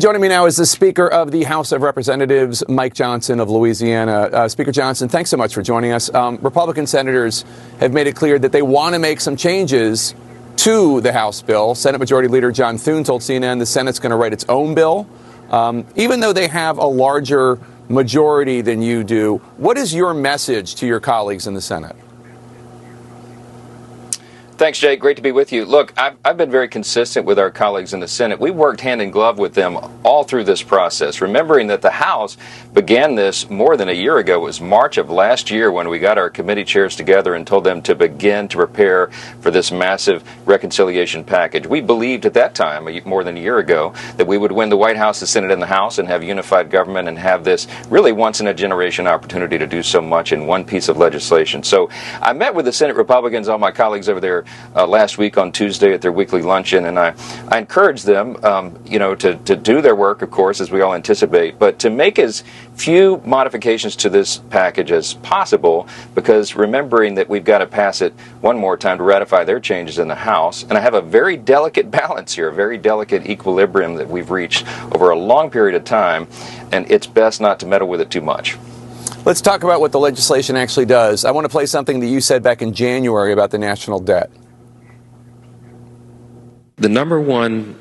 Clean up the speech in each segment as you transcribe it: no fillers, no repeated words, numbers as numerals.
Joining me now is the Speaker of the House of Representatives, Mike Johnson of Louisiana. Speaker Johnson, thanks so much for joining us. Republican senators have made it clear that they want to make some changes to the House bill. Senate Majority Leader John Thune told CNN the Senate's going to write its own bill. Even though they have a larger majority than you do, what is your message to your colleagues in the Senate? Thanks, Jake. Great to be with you. Look, I've been very consistent with our colleagues in the Senate. We worked hand in glove with them all through this process, remembering that the House began this more than a year ago. It was March of last year when we got our committee chairs together and told them to begin to prepare for this massive reconciliation package. We believed at that time, more than a year ago, that we would win the White House, the Senate, and the House and have unified government and have this really once-in-a-generation opportunity to do so much in one piece of legislation. So I met with the Senate Republicans, all my colleagues over there, last week on Tuesday at their weekly luncheon, and I encouraged them, to do their work, of course, as we all anticipate, but to make as few modifications to this package as possible, because remembering that we've got to pass it one more time to ratify their changes in the House, and I have a very delicate balance here, a very delicate equilibrium that we've reached over a long period of time, and it's best not to meddle with it too much. Let's talk about what the legislation actually does. I want to play something that you said back in January about the national debt. The number one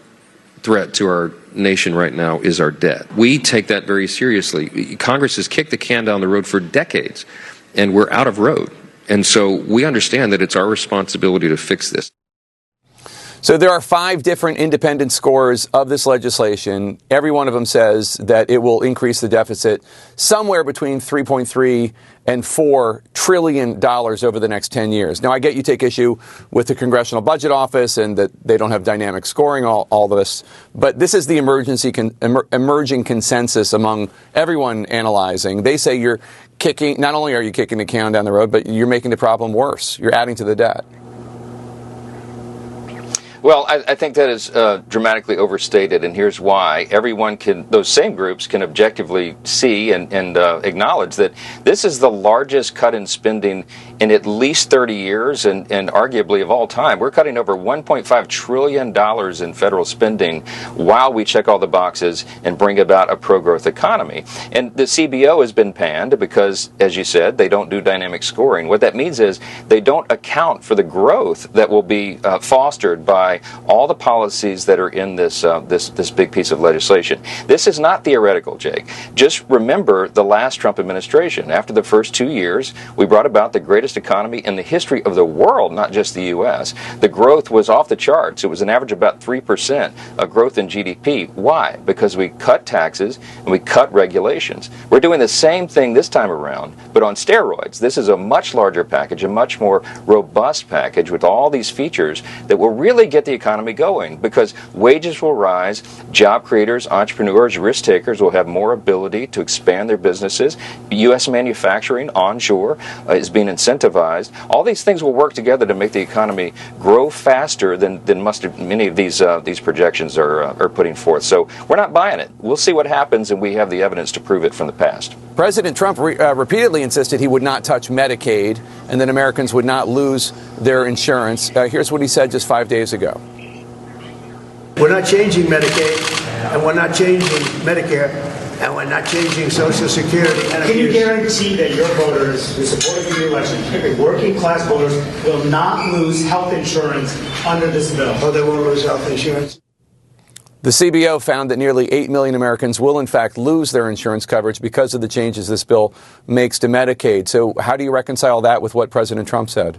threat to our nation right now is our debt. We take that very seriously. Congress has kicked the can down the road for decades, and we're out of road. And so we understand that it's our responsibility to fix this. So there are 5 different independent scores of this legislation. Every one of them says that it will increase the deficit somewhere between $3.3 and $4 trillion over the next 10 years. Now, I get you take issue with the Congressional Budget Office and that they don't have dynamic scoring, all this. But this is the emerging consensus among everyone analyzing. They say you're kicking, not only are you kicking the can down the road, but you're making the problem worse. You're adding to the debt. Well, I think that is dramatically overstated, and here's why. Those same groups can objectively see and acknowledge that this is the largest cut in spending in at least 30 years and arguably of all time. We're cutting over $1.5 trillion in federal spending while we check all the boxes and bring about a pro-growth economy. And the CBO has been panned because, as you said, they don't do dynamic scoring. What that means is they don't account for the growth that will be fostered by all the policies that are in this big piece of legislation. This is not theoretical, Jake. Just remember the last Trump administration. After the first 2 years, we brought about the greatest economy in the history of the world, not just the U.S. The growth was off the charts. It was an average of about 3% of growth in GDP. Why? Because we cut taxes and we cut regulations. We're doing the same thing this time around, but on steroids. This is a much larger package, a much more robust package with all these features that will really get the economy going, because wages will rise, job creators, entrepreneurs, risk takers will have more ability to expand their businesses. U.S. manufacturing onshore is being incentivized. All these things will work together to make the economy grow faster than many of these projections are putting forth. So we're not buying it. We'll see what happens, and we have the evidence to prove it from the past. President Trump repeatedly insisted he would not touch Medicaid and that Americans would not lose their insurance. Here's what he said just 5 days ago. We're not changing Medicaid, and we're not changing Medicare, and we're not changing Social Security. Can you guarantee that your voters who supported the election, particularly working class voters, will not lose health insurance under this bill? Oh, they won't lose health insurance? The CBO found that nearly 8 million Americans will, in fact, lose their insurance coverage because of the changes this bill makes to Medicaid. So how do you reconcile that with what President Trump said?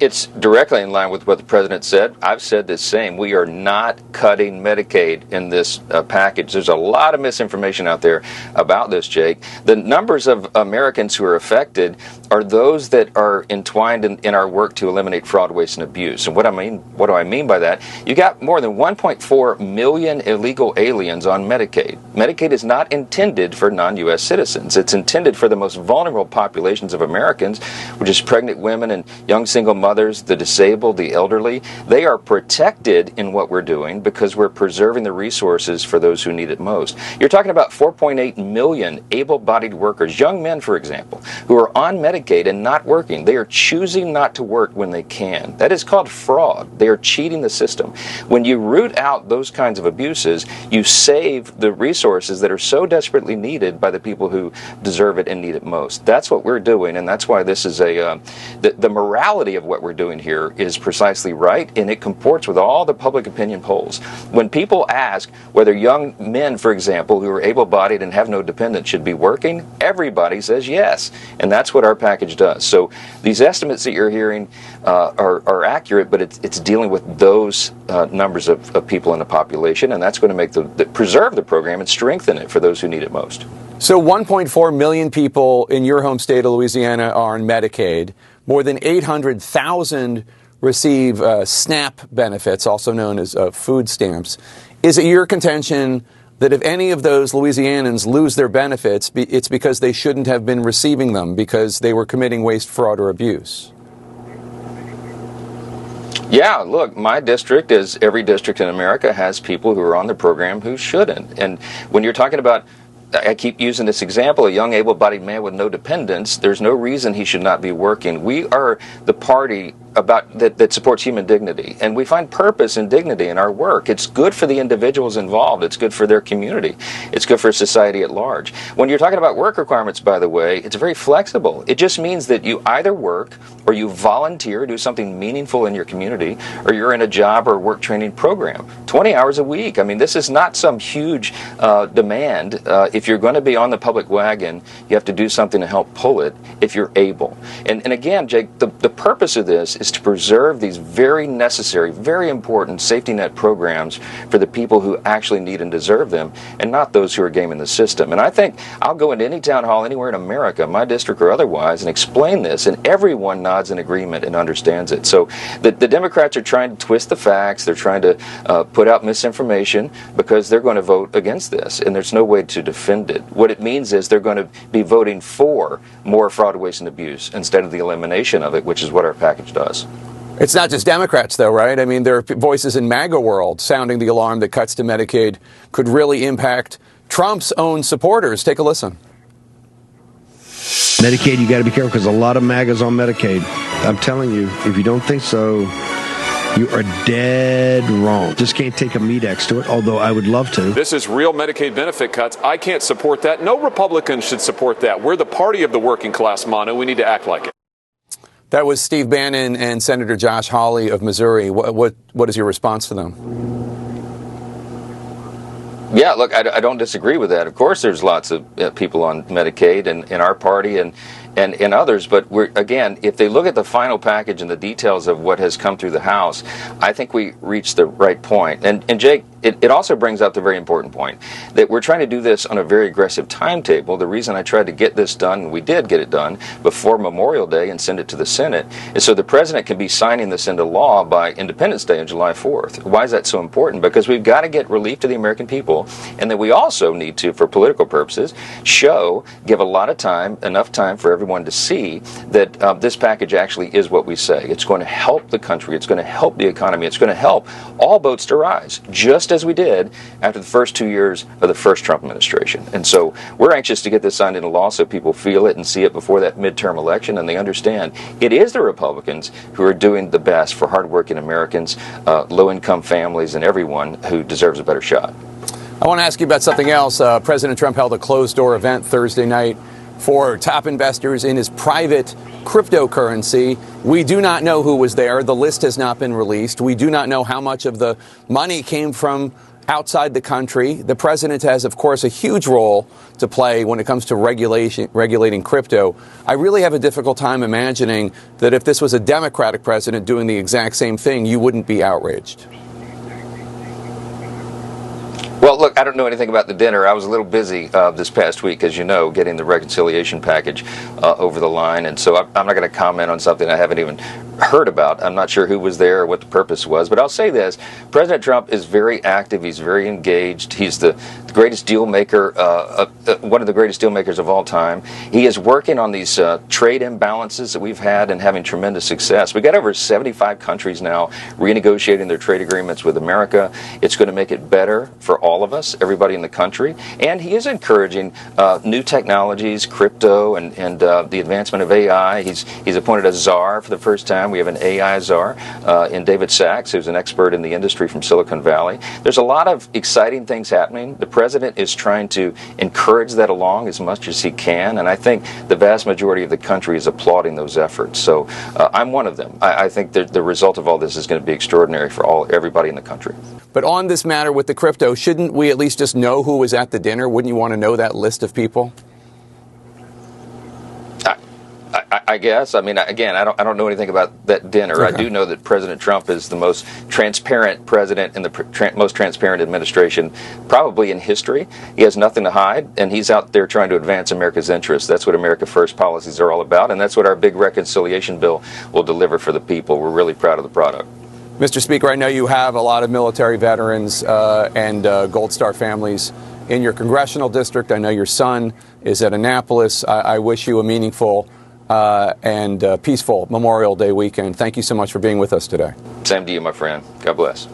It's directly in line with what the president said. I've said the same. We are not cutting Medicaid in this package. There's a lot of misinformation out there about this, Jake. The numbers of Americans who are affected are those that are entwined in our work to eliminate fraud, waste, and abuse. And what do I mean by that? You got more than 1.4 million illegal aliens on Medicaid. Medicaid is not intended for non-U.S. citizens. It's intended for the most vulnerable populations of Americans, which is pregnant women and young single mothers, the disabled, the elderly. They are protected in what we're doing because we're preserving the resources for those who need it most. You're talking about 4.8 million able-bodied workers, young men, for example, who are on Medicaid Medicaid and not working. They are choosing not to work when they can. That is called fraud. They are cheating the system. When you root out those kinds of abuses, you save the resources that are so desperately needed by the people who deserve it and need it most. That's what we're doing, and that's why this is the morality of what we're doing here is precisely right, and it comports with all the public opinion polls. When people ask whether young men, for example, who are able-bodied and have no dependents should be working, everybody says yes, and that's what our package does. So these estimates that you're hearing are accurate, but it's dealing with those numbers of people in the population, and that's going to make preserve the program and strengthen it for those who need it most. So 1.4 million people in your home state of Louisiana are on Medicaid. More than 800,000 receive SNAP benefits, also known as food stamps. Is it your contention that if any of those Louisianans lose their benefits, it's because they shouldn't have been receiving them because they were committing waste, fraud, or abuse? Yeah, look, my district, as every district in America, has people who are on the program who shouldn't. And when you're talking about, I keep using this example, a young able-bodied man with no dependents, there's no reason he should not be working. We are the party that supports human dignity, and we find purpose and dignity in our work. It's good for the individuals involved. It's good for their community. It's good for society at large. When you're talking about work requirements, by the way, it's very flexible. It just means that you either work or you volunteer, do something meaningful in your community, or you're in a job or work training program. 20 hours a week. I mean, this is not some huge demand. If you're going to be on the public wagon, you have to do something to help pull it if you're able. And again, Jake, the purpose of this is to preserve these very necessary, very important safety net programs for the people who actually need and deserve them, and not those who are gaming the system. And I think I'll go into any town hall anywhere in America, my district or otherwise, and explain this, and everyone nods in agreement and understands it. So the Democrats are trying to twist the facts. They're trying to put out misinformation because they're going to vote against this, and there's no way to defend it. What it means is they're going to be voting for more fraud, waste, and abuse instead of the elimination of it, which is what our package does. It's not just Democrats, though, right? I mean, there are voices in MAGA world sounding the alarm that cuts to Medicaid could really impact Trump's own supporters. Take a listen. Medicaid, you got to be careful because a lot of MAGA's on Medicaid. I'm telling you, if you don't think so, you are dead wrong. Just can't take a Medex to it, although I would love to. This is real Medicaid benefit cuts. I can't support that. No Republican should support that. We're the party of the working class, Manu. We need to act like it. That was Steve Bannon and Senator Josh Hawley of Missouri. What is your response to them? Yeah, look, I don't disagree with that. Of course, there's lots of people on Medicaid and in our party and others, but again, if they look at the final package and the details of what has come through the House, I think we reached the right point. And Jake, it also brings up the very important point that we're trying to do this on a very aggressive timetable. The reason I tried to get this done, and we did get it done, before Memorial Day and send it to the Senate, is so the President can be signing this into law by Independence Day on July 4th. Why is that so important? Because we've got to get relief to the American people, and then we also need to, for political purposes, give a lot of time, enough time for everyone to see that this package actually is what we say. It's going to help the country. It's going to help the economy. It's going to help all boats to rise, just as we did after the first 2 years of the first Trump administration. And so we're anxious to get this signed into law so people feel it and see it before that midterm election, and they understand it is the Republicans who are doing the best for hardworking Americans, low-income families, and everyone who deserves a better shot. I want to ask you about something else. President Trump held a closed-door event Thursday night for top investors in his private cryptocurrency. We do not know who was there. The list has not been released. We do not know how much of the money came from outside the country. The president has, of course, a huge role to play when it comes to regulating crypto. I really have a difficult time imagining that if this was a Democratic president doing the exact same thing, you wouldn't be outraged. Well, look, I don't know anything about the dinner. I was a little busy this past week, as you know, getting the reconciliation package over the line. And so I'm not going to comment on something I haven't even heard about. I'm not sure who was there or what the purpose was, but I'll say this: President Trump is very active. He's very engaged. He's the greatest deal maker, one of the greatest deal makers of all time. He is working on these trade imbalances that we've had and having tremendous success. We've got over 75 countries now renegotiating their trade agreements with America. It's going to make it better for all of us, everybody in the country. And he is encouraging new technologies, crypto, and the advancement of AI. He's appointed a czar for the first time. We have an AI czar in David Sachs, who's an expert in the industry from Silicon Valley. There's a lot of exciting things happening. The president is trying to encourage that along as much as he can, and I think the vast majority of the country is applauding those efforts. So I'm one of them. I think that the result of all this is going to be extraordinary for everybody in the country. But on this matter with the crypto, shouldn't we at least just know who was at the dinner? Wouldn't you want to know that list of people? I guess. I mean, again, I don't know anything about that dinner. Okay. I do know that President Trump is the most transparent president in the most transparent administration probably in history. He has nothing to hide, and he's out there trying to advance America's interests. That's what America First policies are all about, and that's what our big reconciliation bill will deliver for the people. We're really proud of the product. Mr. Speaker, I know you have a lot of military veterans and Gold Star families in your congressional district. I know your son is at Annapolis. I wish you a meaningful and peaceful Memorial Day weekend. Thank you so much for being with us today. Same to you, my friend. God bless.